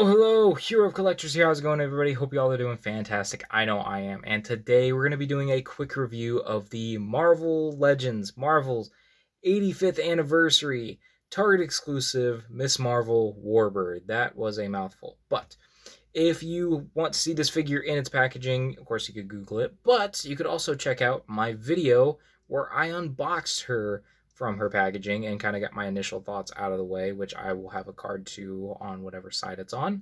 Hello, Hero of Collectors here. How's it going, everybody? Hope you all are doing fantastic. I know I am. And today we're going to be doing a quick review of the Marvel Legends, Marvel's 85th anniversary, Target exclusive, Miss Marvel Warbird. That was a mouthful. But if you want to see this figure in its packaging, of course you could Google it, but you could also check out my video where I unboxed her from her packaging and kind of got my initial thoughts out of the way, which I will have a card to on whatever side it's on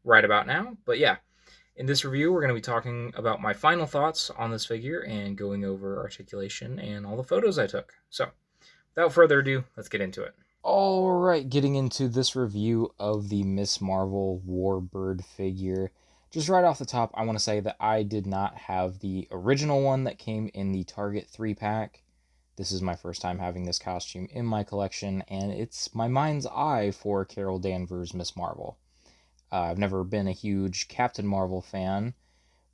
right about now. But yeah, in this review, we're going to be talking about my final thoughts on this figure and going over articulation and all the photos I took. So without further ado, let's get into it. Alright, getting into this review of the Ms. Marvel Warbird figure. Just right off the top, I want to say that I did not have the original one that came in the Target 3-pack. This is my first time having this costume in my collection, and it's my mind's eye for Carol Danvers' Ms. Marvel. I've never been a huge Captain Marvel fan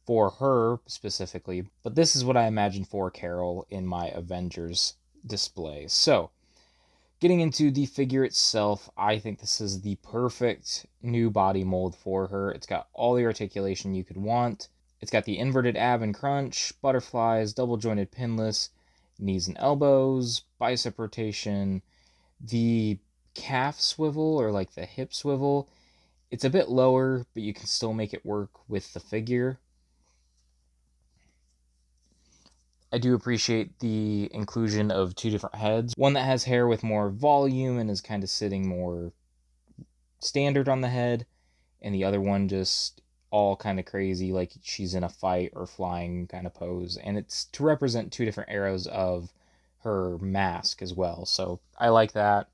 for her specifically, but this is what I imagine for Carol in my Avengers display. So, getting into the figure itself, I think this is the perfect new body mold for her. It's got all the articulation you could want. It's got the inverted ab and crunch, butterflies, double jointed pinless, knees and elbows, bicep rotation, the calf swivel or like the hip swivel. It's a bit lower, but you can still make it work with the figure. I do appreciate the inclusion of two different heads. One that has hair with more volume and is kind of sitting more standard on the head, and the other one just all kind of crazy, like she's in a fight or flying kind of pose. And it's to represent two different eras of her mask as well. So I like that.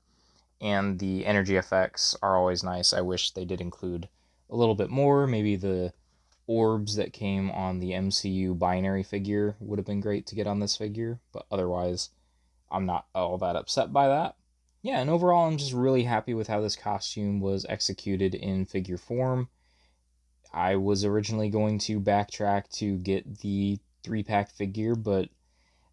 And the energy effects are always nice. I wish they did include a little bit more. Maybe the orbs that came on the MCU binary figure would have been great to get on this figure, but otherwise, I'm not all that upset by that. Yeah, and overall, I'm just really happy with how this costume was executed in figure form. I was originally going to backtrack to get the 3-pack figure, but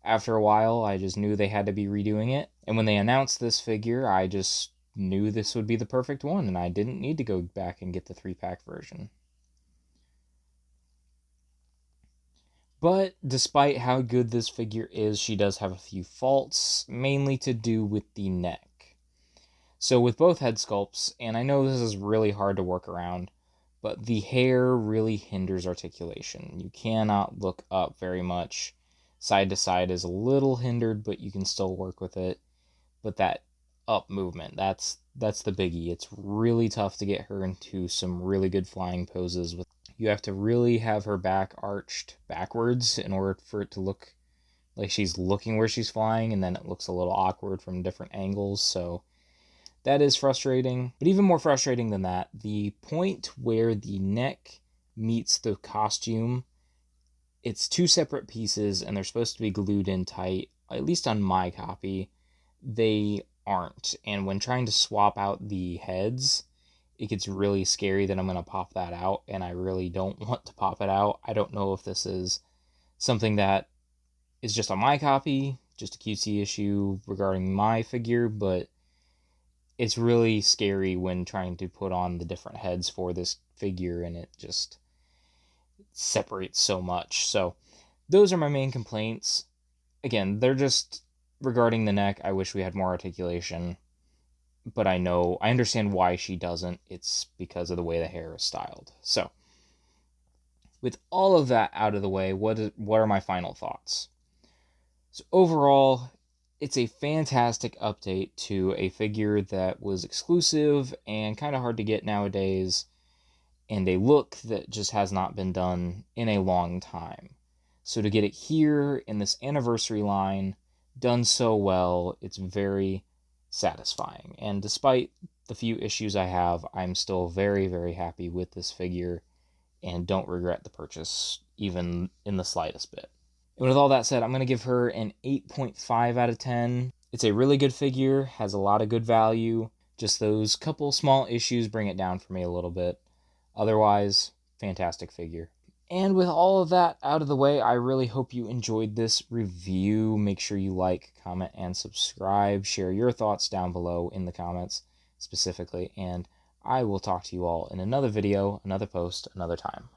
after a while, I just knew they had to be redoing it. And when they announced this figure, I just knew this would be the perfect one, and I didn't need to go back and get the 3-pack version. But despite how good this figure is, she does have a few faults, mainly to do with the neck. So with both head sculpts, and I know this is really hard to work around, but the hair really hinders articulation. You cannot look up very much. Side to side is a little hindered, but you can still work with it. But that up movement, that's the biggie. It's really tough to get her into some really good flying poses. You have to really have her back arched backwards in order for it to look like she's looking where she's flying, and then it looks a little awkward from different angles. So that is frustrating. But even more frustrating than that, the point where the neck meets the costume, it's two separate pieces and they're supposed to be glued in tight. At least on my copy, they aren't. And when trying to swap out the heads, it gets really scary that I'm going to pop that out, and I really don't want to pop it out. I don't know if this is something that is just on my copy, just a QC issue regarding my figure, but it's really scary when trying to put on the different heads for this figure, and it just separates so much. So those are my main complaints. Again, they're just regarding the neck. I wish we had more articulation, but I understand why she doesn't. It's because of the way the hair is styled. So with all of that out of the way, what are my final thoughts? So overall, it's a fantastic update to a figure that was exclusive and kind of hard to get nowadays, and a look that just has not been done in a long time. So to get it here in this anniversary line, done so well, it's very satisfying. And despite the few issues I have, I'm still very, very happy with this figure and don't regret the purchase even in the slightest bit. And with all that said, I'm going to give her an 8.5 out of 10. It's a really good figure, has a lot of good value. Just those couple small issues bring it down for me a little bit. Otherwise, fantastic figure. And with all of that out of the way, I really hope you enjoyed this review. Make sure you like, comment, and subscribe. Share your thoughts down below in the comments specifically. And I will talk to you all in another video, another post, another time.